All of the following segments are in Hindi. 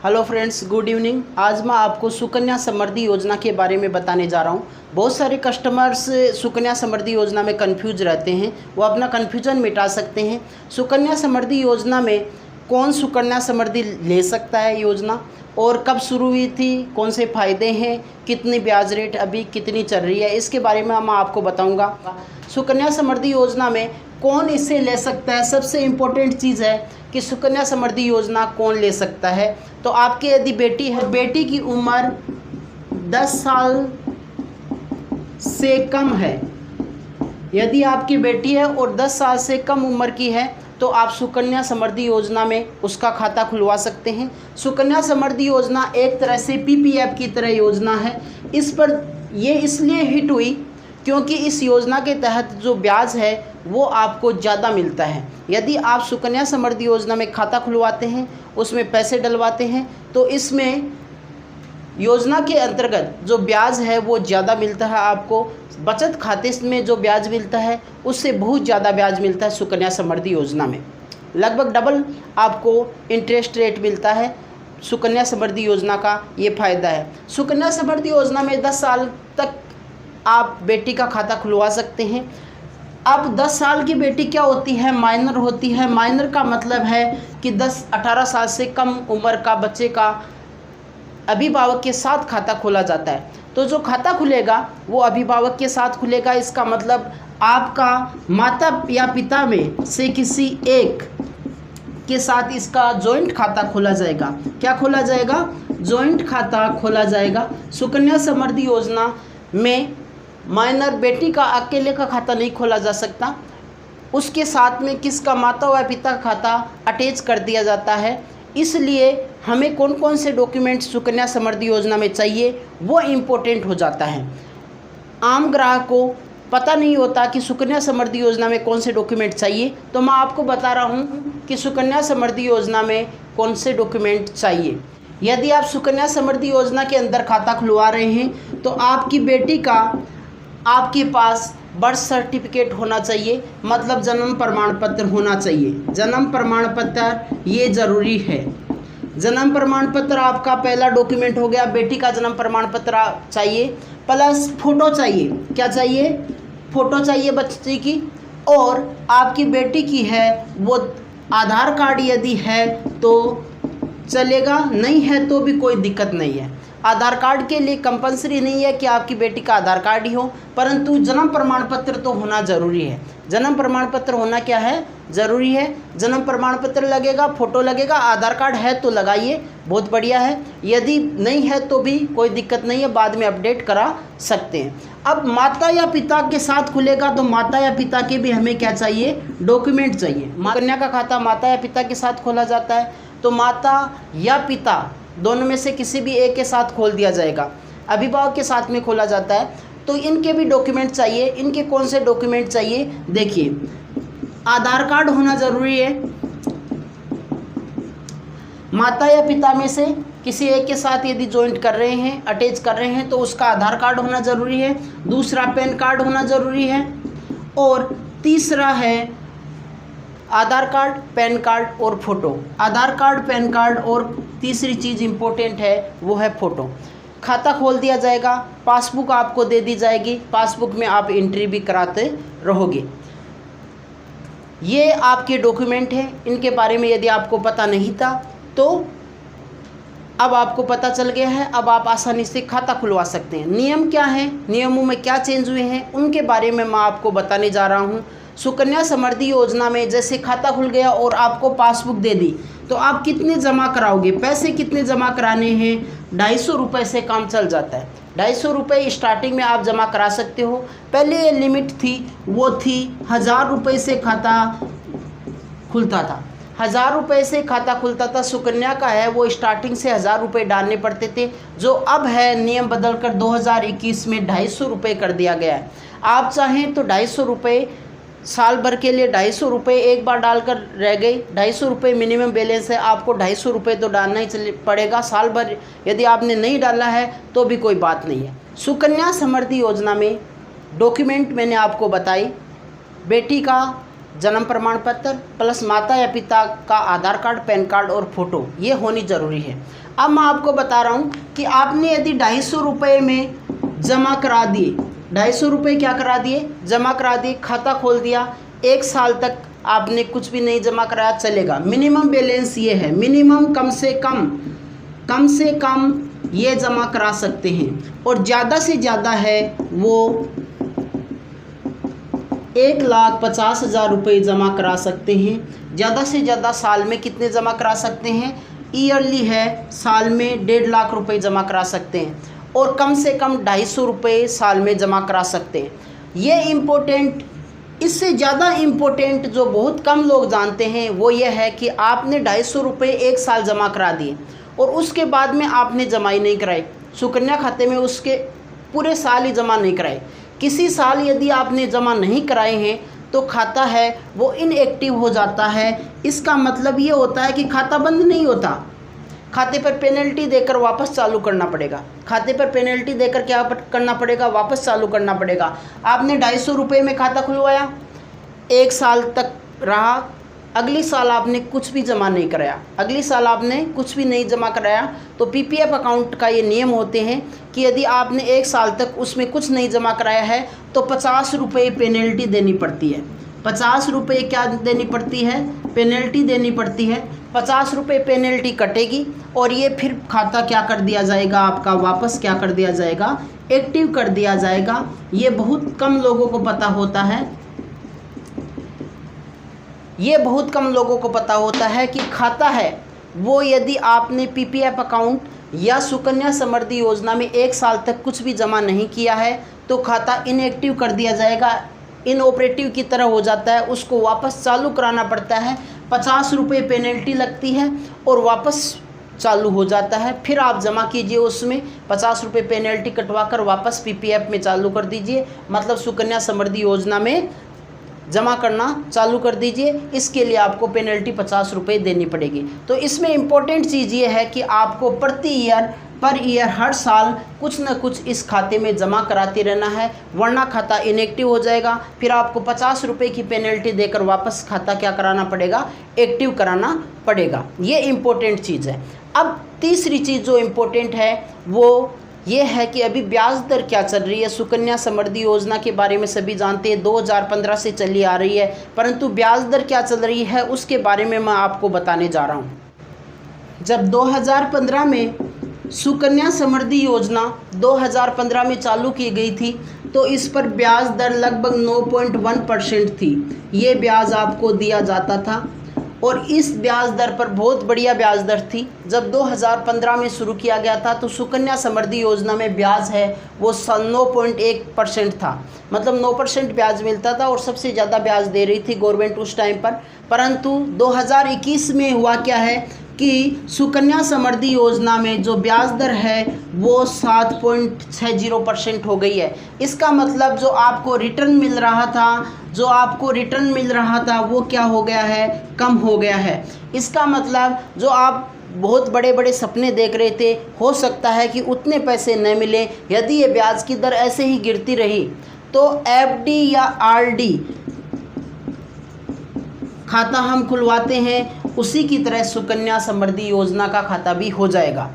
Hello friends, good evening. आज मैं आपको सुकन्या समृद्धि योजना के बारे में बताने जा रहा हूँ। बहुत सारे कस्टमर्स सुकन्या समृद्धि योजना में कंफ्यूज रहते हैं, वो अपना कन्फ्यूजन मिटा सकते हैं। सुकन्या समृद्धि योजना में कौन सुकन्या समृद्धि ले सकता है योजना, और कब शुरू हुई थी, कौन से फ़ायदे हैं, कितनी ब्याज रेट अभी कितनी चल रही है, इसके बारे में मैं आपको बताऊंगा। सुकन्या समृद्धि योजना में कौन इसे ले सकता है, सबसे इम्पोर्टेंट चीज़ है कि सुकन्या समृद्धि योजना कौन ले सकता है। तो आपकी यदि बेटी है, बेटी की उम्र 10 साल से कम है, यदि आपकी बेटी है और 10 साल से कम उम्र की है तो आप सुकन्या समृद्धि योजना में उसका खाता खुलवा सकते हैं। सुकन्या समृद्धि योजना एक तरह से पीपीएफ की तरह योजना है। इस पर ये इसलिए हिट हुई क्योंकि इस योजना के तहत जो ब्याज है वो आपको ज़्यादा मिलता है। यदि आप सुकन्या समृद्धि योजना में खाता खुलवाते हैं, उसमें पैसे डलवाते हैं, तो इसमें योजना के अंतर्गत जो ब्याज है वो ज़्यादा मिलता है। आपको बचत खाते में जो ब्याज मिलता है उससे बहुत ज़्यादा ब्याज मिलता है। सुकन्या समृद्धि योजना में लगभग डबल आपको इंटरेस्ट रेट मिलता है। सुकन्या समृद्धि योजना का ये फ़ायदा है। सुकन्या समृद्धि योजना में 10 साल तक आप बेटी का खाता खुलवा सकते हैं। अब 10 साल की बेटी क्या होती है, माइनर होती है। माइनर का मतलब है कि 10-18 साल से कम उम्र का बच्चे का अभिभावक के साथ खाता खोला जाता है। तो जो खाता खुलेगा वो अभिभावक के साथ खुलेगा। इसका मतलब आपका माता या पिता में से किसी एक के साथ इसका जॉइंट खाता खोला जाएगा। क्या खोला जाएगा? जॉइंट खाता खोला जाएगा। सुकन्या समृद्धि योजना में माइनर बेटी का अकेले का खाता नहीं खोला जा सकता, उसके साथ में किसका, माता व पिता का खाता अटैच कर दिया जाता है। इसलिए हमें कौन कौन से डॉक्यूमेंट सुकन्या समृद्धि योजना में चाहिए वो इम्पोर्टेंट हो जाता है। आम ग्राहक को पता नहीं होता कि सुकन्या समृद्धि योजना में कौन से डॉक्यूमेंट चाहिए, तो मैं आपको बता रहा हूँ कि सुकन्या समृद्धि योजना में कौन से डॉक्यूमेंट चाहिए। यदि आप सुकन्या समृद्धि योजना के अंदर खाता खुलवा रहे हैं तो आपकी बेटी का आपके पास बर्थ सर्टिफिकेट होना चाहिए, मतलब जन्म प्रमाण पत्र होना चाहिए। जन्म प्रमाण पत्र ये ज़रूरी है। जन्म प्रमाण पत्र आपका पहला डॉक्यूमेंट हो गया। बेटी का जन्म प्रमाण पत्र चाहिए, प्लस फ़ोटो चाहिए। क्या चाहिए? फ़ोटो चाहिए बच्चे की। और आपकी बेटी की है वो आधार कार्ड यदि है तो चलेगा, नहीं है तो भी कोई दिक्कत नहीं है। आधार कार्ड के लिए कंपलसरी नहीं है कि आपकी बेटी का आधार कार्ड ही हो, परंतु जन्म प्रमाण पत्र तो होना ज़रूरी है। जन्म प्रमाण पत्र होना क्या है? ज़रूरी है। जन्म प्रमाण पत्र लगेगा, फ़ोटो लगेगा, आधार कार्ड है तो लगाइए, बहुत बढ़िया है। यदि नहीं है तो भी कोई दिक्कत नहीं है, बाद में अपडेट करा सकते हैं। अब माता या पिता के साथ खुलेगा तो माता या पिता के भी हमें क्या चाहिए? डॉक्यूमेंट चाहिए। कन्या का खाता माता या पिता के साथ खोला जाता है तो माता या पिता दोनों में से किसी भी एक के साथ खोल दिया जाएगा। अभिभावक के साथ में खोला जाता है तो इनके भी डॉक्यूमेंट चाहिए। इनके कौन से डॉक्यूमेंट चाहिए? देखिए, आधार कार्ड होना ज़रूरी है। माता या पिता में से किसी एक के साथ यदि जॉइंट कर रहे हैं, अटैच कर रहे हैं, तो उसका आधार कार्ड होना ज़रूरी है। दूसरा पैन कार्ड होना ज़रूरी है। और तीसरा है आधार कार्ड, पैन कार्ड और फ़ोटो। आधार कार्ड, पैन कार्ड और तीसरी चीज़ इम्पोर्टेंट है वो है फ़ोटो। खाता खोल दिया जाएगा, पासबुक आपको दे दी जाएगी, पासबुक में आप एंट्री भी कराते रहोगे। ये आपके डॉक्यूमेंट हैं। इनके बारे में यदि आपको पता नहीं था तो अब आपको पता चल गया है। अब आप आसानी से खाता खुलवा सकते हैं। नियम क्या है, नियमों में क्या चेंज हुए हैं, उनके बारे में मैं आपको बताने जा रहा हूँ। सुकन्या समृद्धि योजना में जैसे खाता खुल गया और आपको पासबुक दे दी तो आप कितने जमा कराओगे? पैसे कितने जमा कराने हैं? 250 रुपये से काम चल जाता है। 250 रुपये स्टार्टिंग में आप जमा करा सकते हो। पहले ये लिमिट थी, वो थी 1000 रुपये से खाता खुलता था। 1000 रुपये से खाता खुलता था। सुकन्या का है वो स्टार्टिंग से 1000 रुपये डालने पड़ते थे, जो अब है नियम बदलकर 2021 में 250 रुपये कर दिया गया है। आप चाहें तो 250 रुपये साल भर के लिए 250 रुपये एक बार डालकर रह गई। 250 रुपये मिनिमम बैलेंस है, आपको 250 रुपये तो डालना ही पड़ेगा साल भर। यदि आपने नहीं डाला है तो भी कोई बात नहीं है। सुकन्या समृद्धि योजना में डॉक्यूमेंट मैंने आपको बताई। बेटी का जन्म प्रमाण पत्र प्लस माता या पिता का आधार कार्ड, पैन कार्ड और फोटो, ये होनी ज़रूरी है। अब मैं आपको बता रहा हूँ कि आपने यदि 250 रुपये में जमा करा दिए, 250 रुपये क्या करा दिए, जमा करा दिए, खाता खोल दिया, 1 साल तक आपने कुछ भी नहीं जमा कराया, चलेगा। मिनिमम बैलेंस ये है, मिनिमम कम से कम ये जमा करा सकते हैं, और ज़्यादा से ज़्यादा है वो 1,50,000 रुपये जमा करा सकते हैं। ज़्यादा से ज़्यादा साल में कितने जमा करा सकते हैं, ईयरली है, साल में 1.5 लाख रुपये जमा करा सकते हैं, और कम से कम 250 रुपये साल में जमा करा सकते हैं। ये इम्पोर्टेंट, इससे ज़्यादा इम्पोर्टेंट जो बहुत कम लोग जानते हैं वो ये है कि आपने 250 रुपये 1 साल जमा करा दिए और उसके बाद में आपने जमा ही नहीं कराई सुकन्या खाते में, उसके पूरे साल ही जमा नहीं कराए। किसी साल यदि आपने जमा नहीं कराए हैं तो खाता है वो इनएक्टिव हो जाता है। इसका मतलब ये होता है कि खाता बंद नहीं होता, खाते पर पेनल्टी देकर वापस चालू करना पड़ेगा। खाते पर पेनल्टी देकर क्या करना पड़ेगा, वापस चालू करना पड़ेगा। आपने 250 रुपये में खाता खुलवाया, 1 साल तक रहा, अगली साल आपने कुछ भी जमा नहीं कराया, अगली साल आपने कुछ भी नहीं जमा कराया, तो पीपीएफ अकाउंट का ये नियम होते हैं कि यदि आपने 1 साल तक उसमें कुछ नहीं जमा कराया है तो 50 रुपये पेनल्टी देनी पड़ती है। 50 रुपये क्या देनी पड़ती है, पेनल्टी देनी पड़ती है। 50 रुपये पेनल्टी कटेगी और ये फिर खाता क्या कर दिया जाएगा, आपका वापस क्या कर दिया जाएगा, एक्टिव कर दिया जाएगा। ये बहुत कम लोगों को पता होता है, ये बहुत कम लोगों को पता होता है कि खाता है वो यदि आपने पीपीएफ अकाउंट या सुकन्या समृद्धि योजना में 1 साल तक कुछ भी जमा नहीं किया है तो खाता इनएक्टिव कर दिया जाएगा, इनऑपरेटिव की तरह हो जाता है, उसको वापस चालू कराना पड़ता है। 50 रुपये पेनल्टी लगती है और वापस चालू हो जाता है। फिर आप जमा कीजिए, उसमें 50 रुपये पेनल्टी कटवा कर वापस पीपीएफ में चालू कर दीजिए, मतलब सुकन्या समृद्धि योजना में जमा करना चालू कर दीजिए। इसके लिए आपको पेनल्टी 50 रुपये देनी पड़ेगी। तो इसमें इम्पोर्टेंट चीज़ ये है कि आपको पर ईयर हर साल कुछ न कुछ इस खाते में जमा कराते रहना है, वरना खाता इनएक्टिव हो जाएगा। फिर आपको 50 रुपये की पेनल्टी देकर वापस खाता क्या कराना पड़ेगा, एक्टिव कराना पड़ेगा। ये इम्पोर्टेंट चीज़ है। अब तीसरी चीज़ जो इम्पोर्टेंट है वो ये है कि अभी ब्याज दर क्या चल रही है। सुकन्या समृद्धि योजना के बारे में सभी जानते हैं, 2015 से चली आ रही है, परंतु ब्याज दर क्या चल रही है उसके बारे में मैं आपको बताने जा रहा हूँ। जब 2015 में सुकन्या समृद्धि योजना 2015 में चालू की गई थी तो इस पर ब्याज दर लगभग 9.1% थी। ये ब्याज आपको दिया जाता था और इस ब्याज दर पर बहुत बढ़िया ब्याज दर थी। जब 2015 में शुरू किया गया था तो सुकन्या समृद्धि योजना में ब्याज है वो 9.1% था, मतलब 9% ब्याज मिलता था और सबसे ज़्यादा ब्याज दे रही थी गवर्नमेंट उस टाइम पर। परंतु 2021 में हुआ क्या है कि सुकन्या समृद्धि योजना में जो ब्याज दर है वो 7.60% हो गई है। इसका मतलब जो आपको रिटर्न मिल रहा था वो क्या हो गया है, कम हो गया है। इसका मतलब जो आप बहुत बड़े बड़े सपने देख रहे थे, हो सकता है कि उतने पैसे न मिले। यदि ये ब्याज की दर ऐसे ही गिरती रही तो एफडी या आरडी खाता हम खुलवाते हैं उसी की तरह सुकन्या समृद्धि योजना का खाता भी हो जाएगा।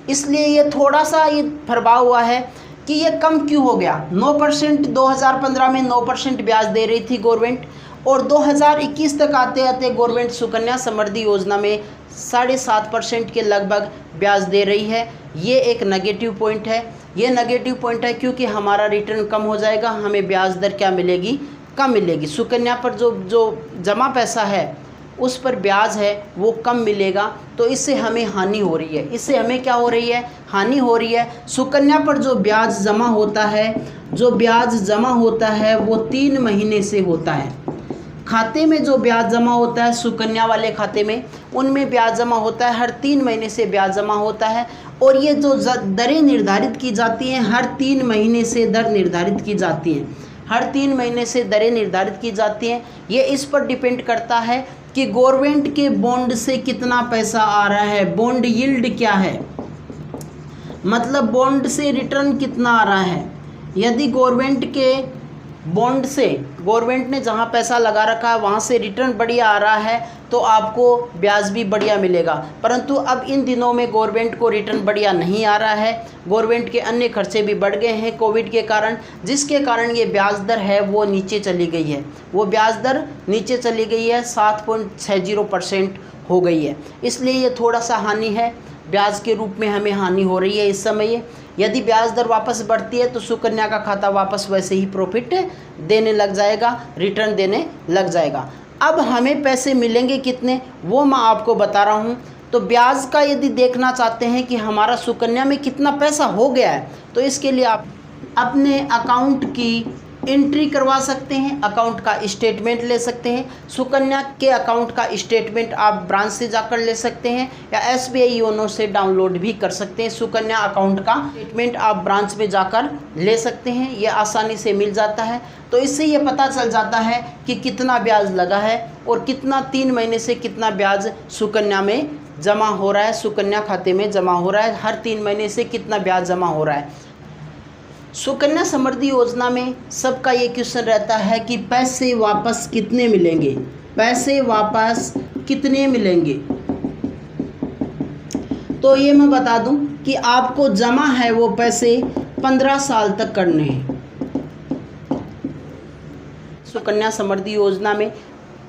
इसलिए ये थोड़ा सा ये प्रभाव हुआ है कि ये कम क्यों हो गया। 9% 2015 में 9% ब्याज दे रही थी गवर्नमेंट और 2021 तक आते आते गवर्नमेंट सुकन्या समृद्धि योजना में 7.5% के लगभग ब्याज दे रही है। ये एक नेगेटिव पॉइंट है। ये नेगेटिव पॉइंट है क्योंकि हमारा रिटर्न कम हो जाएगा, हमें ब्याज दर क्या मिलेगी, कम मिलेगी। सुकन्या पर जो जमा पैसा है उस पर ब्याज है वो कम मिलेगा, तो इससे हमें हानि हो रही है। इससे हमें क्या हो रही है, हानि हो रही है। सुकन्या पर जो ब्याज जमा होता है वो 3 महीने से होता है। खाते में जो ब्याज जमा होता है सुकन्या वाले खाते में, उनमें ब्याज जमा होता है, हर 3 महीने से ब्याज जमा होता है। और ये जो दरें निर्धारित की जाती हैं हर 3 महीने से दर निर्धारित की जाती हैं, हर 3 महीने से दरें निर्धारित की जाती हैं। ये इस पर डिपेंड करता है कि गवर्नमेंट के बॉन्ड से कितना पैसा आ रहा है, बॉन्ड यील्ड क्या है, मतलब बॉन्ड से रिटर्न कितना आ रहा है। यदि गवर्नमेंट गवर्नमेंट ने जहाँ पैसा लगा रखा है वहाँ से रिटर्न बढ़िया आ रहा है तो आपको ब्याज भी बढ़िया मिलेगा। परंतु अब इन दिनों में गवर्नमेंट को रिटर्न बढ़िया नहीं आ रहा है, गवर्नमेंट के अन्य खर्चे भी बढ़ गए हैं कोविड के कारण, जिसके कारण ये ब्याज दर है वो नीचे चली गई है। वो ब्याज दर नीचे चली गई है, 7.60% हो गई है। इसलिए ये थोड़ा सा हानि है, ब्याज के रूप में हमें हानि हो रही है इस समय। यदि ब्याज दर वापस बढ़ती है तो सुकन्या का खाता वापस वैसे ही प्रॉफिट देने लग जाएगा, रिटर्न देने लग जाएगा। अब हमें पैसे मिलेंगे कितने वो मैं आपको बता रहा हूँ। तो ब्याज का यदि देखना चाहते हैं कि हमारा सुकन्या में कितना पैसा हो गया है, तो इसके लिए आप अपने अकाउंट की एंट्री करवा सकते हैं, अकाउंट का स्टेटमेंट ले सकते हैं। सुकन्या के अकाउंट का स्टेटमेंट आप ब्रांच से जाकर ले सकते हैं या SBI योनो से डाउनलोड भी कर सकते हैं। सुकन्या अकाउंट का स्टेटमेंट आप ब्रांच में जाकर ले सकते हैं, ये आसानी से मिल जाता है। तो इससे ये पता चल जाता है कि कितना ब्याज लगा है और कितना 3 महीने से कितना ब्याज सुकन्या में जमा हो रहा है, सुकन्या खाते में जमा हो रहा है, हर 3 महीने से कितना ब्याज जमा हो रहा है। सुकन्या समृद्धि योजना में सबका ये क्वेश्चन रहता है कि पैसे वापस कितने मिलेंगे, पैसे वापस कितने मिलेंगे। तो ये मैं बता दूं कि आपको जमा है वो पैसे 15 साल तक करने हैं। सुकन्या समृद्धि योजना में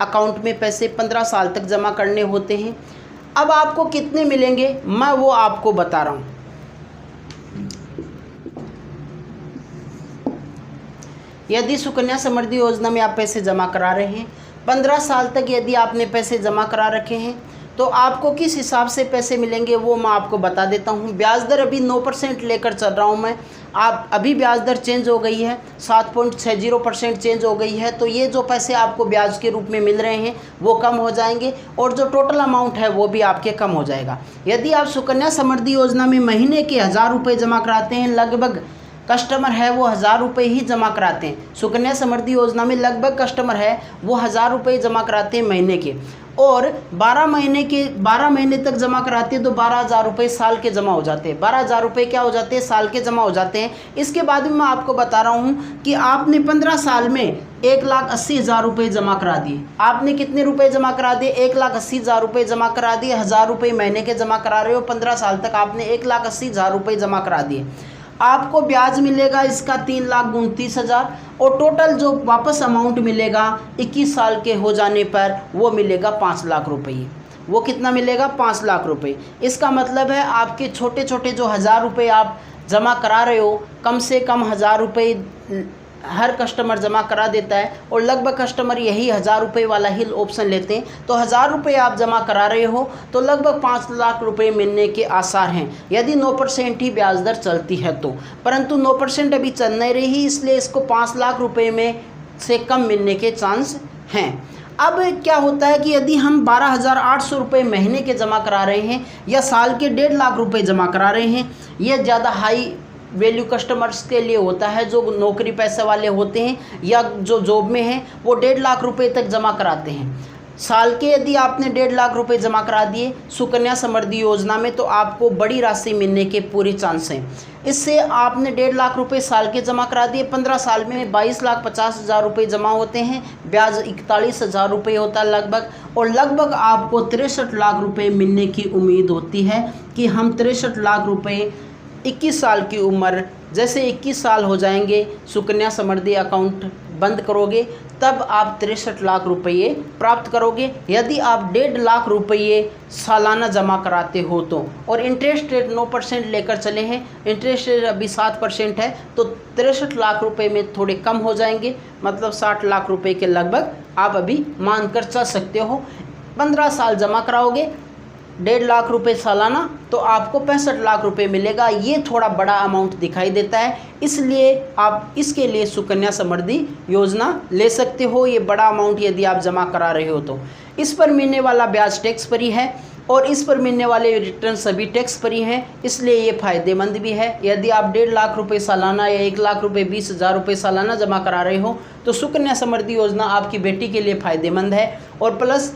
अकाउंट में पैसे 15 साल तक जमा करने होते हैं। अब आपको कितने मिलेंगे मैं वो आपको बता रहा हूँ। यदि सुकन्या समृद्धि योजना में आप पैसे जमा करा रहे हैं, 15 साल तक यदि आपने पैसे जमा करा रखे हैं, तो आपको किस हिसाब से पैसे मिलेंगे वो मैं आपको बता देता हूँ। ब्याज दर अभी 9% लेकर चल रहा हूँ मैं। आप अभी ब्याज दर चेंज हो गई है, 7.60% चेंज हो गई है। तो ये जो पैसे आपको ब्याज के रूप में मिल रहे हैं वो कम हो जाएंगे और जो टोटल अमाउंट है वो भी आपके कम हो जाएगा। यदि आप सुकन्या समृद्धि योजना में महीने के 1000 रुपये जमा कराते हैं, लगभग कस्टमर है वो 1000 रुपये ही जमा कराते हैं। सुकन्या समृद्धि योजना में लगभग कस्टमर है वो 1000 रुपये जमा कराते हैं महीने के, और 12 महीने तक जमा कराते हैं तो 12,000 रुपये साल के जमा हो जाते हैं। 12,000 रुपये क्या हो जाते हैं, साल के जमा हो जाते हैं। इसके बाद में मैं आपको बता रहा हूँ कि आपने 15 साल में 1,80,000 रुपये जमा करा दिए। आपने कितने रुपए जमा करा दिए, 1,80,000 रुपये जमा करा दिए। 1000 रुपये महीने के जमा करा रहे हो, 15 साल तक आपने 1,80,000 रुपये जमा करा दिए। आपको ब्याज मिलेगा इसका 3,29,000 और टोटल जो वापस अमाउंट मिलेगा 21 साल के हो जाने पर वो मिलेगा 5 लाख रुपये। वो कितना मिलेगा, 5 लाख रुपये। इसका मतलब है आपके छोटे छोटे जो 1000 रुपये आप जमा करा रहे हो, कम से कम 1000 रुपये हर कस्टमर जमा करा देता है और लगभग कस्टमर यही 1000 रुपये वाला ही ऑप्शन लेते हैं। तो 1000 रुपये आप जमा करा रहे हो तो लगभग 5 लाख रुपये मिलने के आसार हैं, यदि 9% ही ब्याज दर चलती है तो। परंतु 9% अभी चल नहीं रही, इसलिए इसको 5 लाख रुपये में से कम मिलने के चांस हैं। अब क्या होता है कि यदि हम 12,800 रुपये महीने के जमा करा रहे हैं या साल के 1.5 लाख रुपये जमा करा रहे हैं, यह ज़्यादा हाई वैल्यू कस्टमर्स के लिए होता है जो नौकरी पैसे वाले होते हैं या जो जॉब में हैं, वो 1.5 लाख रुपए तक जमा कराते हैं। साल के यदि आपने 1.5 लाख रुपए जमा करा दिए सुकन्या समृद्धि योजना में तो आपको बड़ी राशि मिलने के पूरी चांस हैं। इससे आपने 1.5 लाख रुपए साल के जमा करा दिए, 15 साल में 22,50,000 रुपये जमा होते हैं, ब्याज 41,000 रुपये होता है लगभग, और लगभग आपको 63 लाख रुपये मिलने की उम्मीद होती है कि हम 63 लाख रुपये 21 साल की उम्र, जैसे 21 साल हो जाएंगे सुकन्या समृद्धि अकाउंट बंद करोगे तब आप 63 लाख रुपये प्राप्त करोगे। यदि आप 1.5 लाख रुपये सालाना जमा कराते हो तो, और इंटरेस्ट रेट 9% लेकर चले हैं, इंटरेस्ट रेट अभी 7% है, तो 63 लाख रुपये में थोड़े कम हो जाएंगे, मतलब 60 लाख रुपये के लगभग आप अभी मान कर चल सकते हो। 15 साल जमा कराओगे 1.5 लाख रुपए सालाना तो आपको 65 लाख रुपए मिलेगा। ये थोड़ा बड़ा अमाउंट दिखाई देता है, इसलिए आप इसके लिए सुकन्या समृद्धि योजना ले सकते हो। ये बड़ा अमाउंट यदि आप जमा करा रहे हो तो इस पर मिलने वाला ब्याज टैक्स फ्री है और इस पर मिलने वाले रिटर्न सभी टैक्स फ्री हैं, इसलिए ये फ़ायदेमंद भी है। यदि आप 1.5 लाख रुपए सालाना या 1 लाख रुपए 20,000 रुपये सालाना जमा करा रहे हो तो सुकन्या समृद्धि योजना आपकी बेटी के लिए फ़ायदेमंद है और प्लस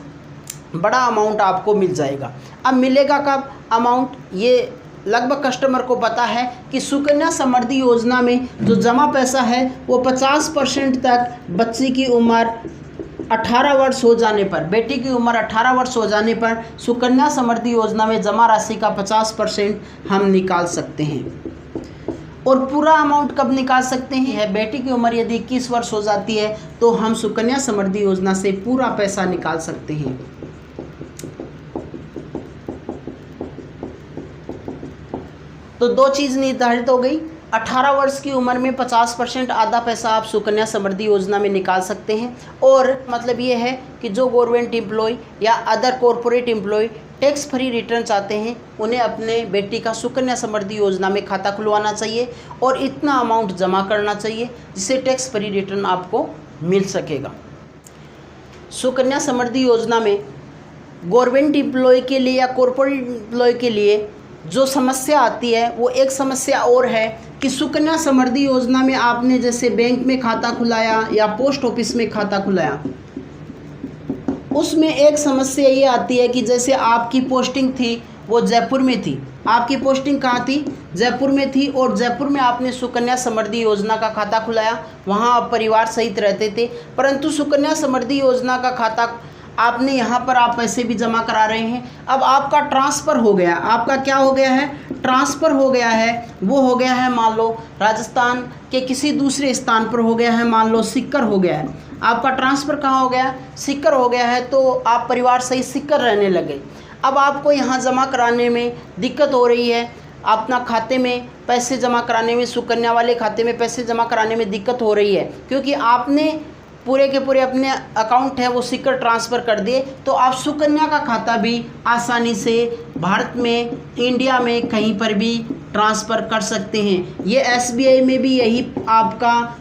बड़ा अमाउंट आपको मिल जाएगा। अब मिलेगा कब अमाउंट, ये लगभग कस्टमर को पता है कि सुकन्या समृद्धि योजना में जो जमा पैसा है वो 50% तक बच्ची की उम्र 18 वर्ष हो जाने पर, बेटी की उम्र 18 वर्ष हो जाने पर सुकन्या समृद्धि योजना में जमा राशि का 50% हम निकाल सकते हैं। और पूरा अमाउंट कब निकाल सकते हैं? बेटी की उम्र यदि 21 वर्ष हो जाती है तो हम सुकन्या समृद्धि योजना से पूरा पैसा निकाल सकते हैं। तो दो चीज़ निर्धारित हो गई। 18 वर्ष की उम्र में 50% आधा पैसा आप सुकन्या समृद्धि योजना में निकाल सकते हैं। और मतलब ये है कि जो गवर्नमेंट एम्प्लॉय या other corporate employ tax free return चाहते हैं उन्हें अपने बेटी का सुकन्या समृद्धि योजना में खाता खुलवाना चाहिए और इतना अमाउंट जमा करना चाहिए जिससे टैक्स फ्री रिटर्न आपको मिल सकेगा। सुकन्या समृद्धि योजना में गवर्नमेंट एम्प्लॉय के लिए या कॉरपोरेट एम्प्लॉय के लिए जो समस्या आती है वो एक समस्या और है कि सुकन्या समृद्धि योजना में आपने जैसे बैंक में खाता खुलाया या पोस्ट ऑफिस में खाता खुलाया, उसमें एक समस्या ये आती है कि जैसे आपकी पोस्टिंग थी वो जयपुर में थी। आपकी पोस्टिंग कहाँ थी? जयपुर में थी। और जयपुर में आपने सुकन्या समृद्धि योजना का खाता खुलाया, वहाँ आप परिवार सहित रहते थे, परंतु सुकन्या समृद्धि योजना का खाता आपने यहाँ पर आप पैसे भी जमा करा रहे हैं। अब आपका ट्रांसफ़र हो गया। आपका क्या हो गया है? ट्रांसफ़र हो गया है। वो हो गया है मान लो राजस्थान के किसी दूसरे स्थान पर हो गया है, मान लो सीकर हो गया है। आपका ट्रांसफ़र कहाँ हो गया? सीकर हो गया है। तो आप परिवार सहित सीकर रहने लगे। अब आपको यहाँ जमा कराने में दिक्कत हो रही है, अपना खाते में पैसे जमा कराने में, सुकन्या वाले खाते में पैसे जमा कराने में दिक्कत हो रही है, क्योंकि आपने पूरे के पूरे अपने अकाउंट है वो सीकर ट्रांसफ़र कर दिए। तो आप सुकन्या का खाता भी आसानी से भारत में, इंडिया में कहीं पर भी ट्रांसफ़र कर सकते हैं। ये SBI में भी यही आपका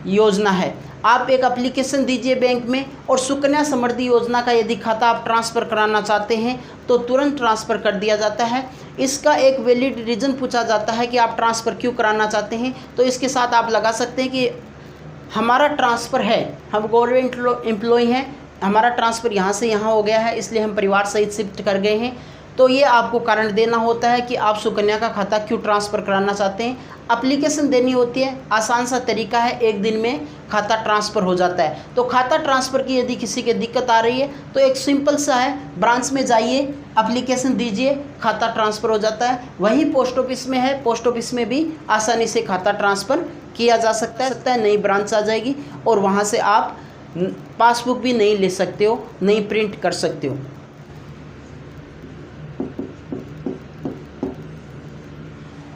योजना है। आप एक एप्लीकेशन दीजिए बैंक में और सुकन्या समृद्धि योजना का यदि खाता आप ट्रांसफ़र कराना चाहते हैं तो तुरंत ट्रांसफ़र कर दिया जाता है। इसका एक वैलिड रीज़न पूछा जाता है कि आप ट्रांसफ़र क्यों कराना चाहते हैं, तो इसके साथ आप लगा सकते हैं कि हमारा ट्रांसफ़र है, हम गवर्नमेंट एम्प्लॉय हैं, हमारा ट्रांसफ़र यहाँ से यहाँ हो गया है, इसलिए हम परिवार सहित शिफ्ट कर गए हैं। तो ये आपको कारण देना होता है कि आप सुकन्या का खाता क्यों ट्रांसफ़र कराना चाहते हैं। एप्लीकेशन देनी होती है, आसान सा तरीका है, एक दिन में खाता ट्रांसफ़र हो जाता है। तो खाता ट्रांसफ़र की यदि किसी की दिक्कत आ रही है तो एक सिंपल सा है, ब्रांच में जाइए, एप्लीकेशन दीजिए, खाता ट्रांसफ़र हो जाता है। वही पोस्ट ऑफिस में है, पोस्ट ऑफिस में भी आसानी से खाता ट्रांसफ़र किया जा सकता है। नई ब्रांच आ जाएगी और वहाँ से आप पासबुक भी नई ले सकते हो, नई प्रिंट कर सकते हो।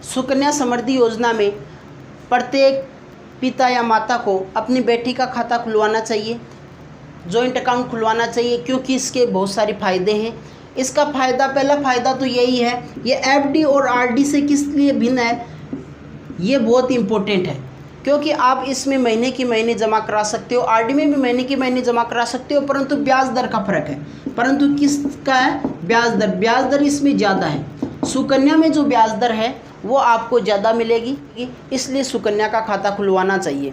सुकन्या समृद्धि योजना में प्रत्येक पिता या माता को अपनी बेटी का खाता खुलवाना चाहिए, जॉइंट अकाउंट खुलवाना चाहिए, क्योंकि इसके बहुत सारे फ़ायदे हैं। इसका फ़ायदा, पहला फ़ायदा तो यही है, ये FD और RD से किस लिए भिन्न है, ये बहुत इम्पोर्टेंट है, क्योंकि आप इसमें महीने की महीने जमा करा सकते हो, RD में भी महीने की महीने जमा करा सकते हो, परंतु ब्याज दर का फ़र्क है। परंतु किसका है? ब्याज दर इसमें ज़्यादा है। सुकन्या में जो ब्याज दर है वो आपको ज़्यादा मिलेगी, इसलिए सुकन्या का खाता खुलवाना चाहिए।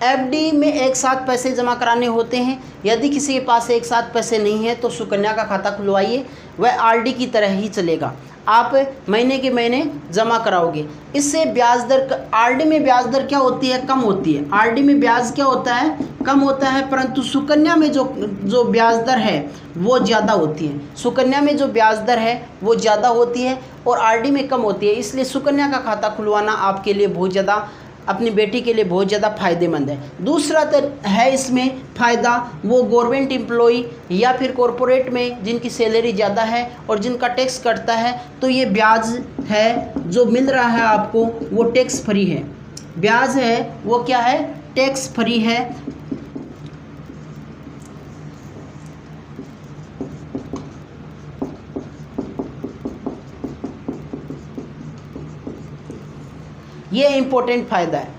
FD में एक साथ पैसे जमा कराने होते हैं, यदि किसी के पास एक साथ पैसे नहीं है तो सुकन्या का खाता खुलवाइए, वह RD की तरह ही चलेगा। आप महीने के महीने जमा कराओगे, इससे ब्याज दर, RD में ब्याज दर क्या होती है? कम होती है। RD में ब्याज क्या होता है? कम होता है, परंतु सुकन्या में जो ब्याज दर है वो ज़्यादा होती है। सुकन्या में जो ब्याज दर है वो ज़्यादा होती है और RD में कम होती है, इसलिए सुकन्या का खाता खुलवाना आपके लिए बहुत ज़्यादा, अपनी बेटी के लिए बहुत ज़्यादा फ़ायदेमंद है। दूसरा है इसमें फ़ायदा, वो गवर्नमेंट एम्प्लॉय या फिर कॉरपोरेट में जिनकी सैलरी ज़्यादा है और जिनका टैक्स कटता है, तो ये ब्याज है जो मिल रहा है आपको वो टैक्स फ्री है। ब्याज है वो क्या है? टैक्स फ्री है। ये इम्पोर्टेंट फ़ायदा है।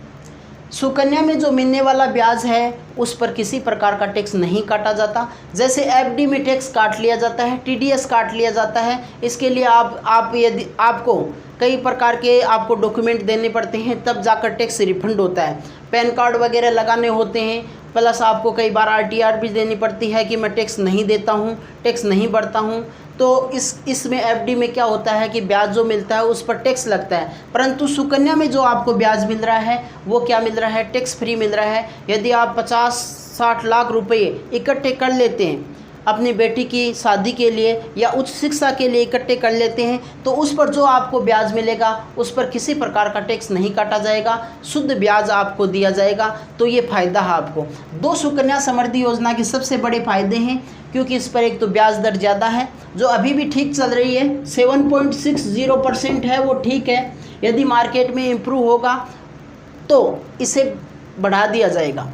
सुकन्या में जो मिलने वाला ब्याज है उस पर किसी प्रकार का टैक्स नहीं काटा जाता। जैसे FD में टैक्स काट लिया जाता है, TDS काट लिया जाता है। इसके लिए आप यदि आपको कई प्रकार के आपको डॉक्यूमेंट देने पड़ते हैं, तब जाकर टैक्स रिफंड होता है। पैन कार्ड वगैरह लगाने होते हैं, प्लस आपको कई बार आरटीआर भी देनी पड़ती है कि मैं टैक्स नहीं देता हूँ, टैक्स नहीं भरता हूँ। तो इसमें एफडी में क्या होता है कि ब्याज जो मिलता है उस पर टैक्स लगता है, परंतु सुकन्या में जो आपको ब्याज मिल रहा है वो क्या मिल रहा है, टैक्स फ्री मिल रहा है। यदि आप 50-60 लाख रुपए इकट्ठे कर लेते हैं अपनी बेटी की शादी के लिए या उच्च शिक्षा के लिए इकट्ठे कर लेते हैं, तो उस पर जो आपको ब्याज मिलेगा उस पर किसी प्रकार का टैक्स नहीं काटा जाएगा, शुद्ध ब्याज आपको दिया जाएगा। तो ये फ़ायदा है आपको। 2 सुकन्या समृद्धि योजना के सबसे बड़े फ़ायदे हैं, क्योंकि इस पर एक तो ब्याज दर ज़्यादा है जो अभी भी ठीक चल रही है, 7.60% है, वो ठीक है। यदि मार्केट में इम्प्रूव होगा तो इसे बढ़ा दिया जाएगा।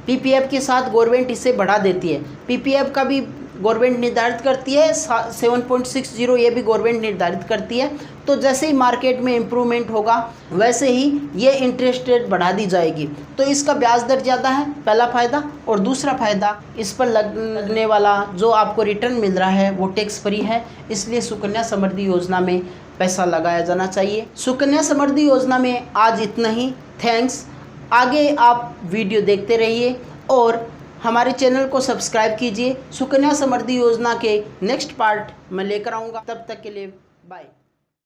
पीपीएफ के साथ गवर्नमेंट इसे बढ़ा देती है। पीपीएफ का भी गवर्नमेंट निर्धारित करती है, 7.60 ये भी गवर्नमेंट निर्धारित करती है। तो जैसे ही मार्केट में इम्प्रूवमेंट होगा वैसे ही ये इंटरेस्ट रेट बढ़ा दी जाएगी। तो इसका ब्याज दर ज़्यादा है, पहला फ़ायदा। और दूसरा फ़ायदा, इस पर लगने वाला जो आपको रिटर्न मिल रहा है वो टैक्स फ्री है, इसलिए सुकन्या समृद्धि योजना में पैसा लगाया जाना चाहिए। सुकन्या समृद्धि योजना में आज इतना ही। थैंक्स। आगे आप वीडियो देखते रहिए और हमारे चैनल को सब्सक्राइब कीजिए। सुकन्या समृद्धि योजना के नेक्स्ट पार्ट मैं लेकर आऊँगा। तब तक के लिए बाय।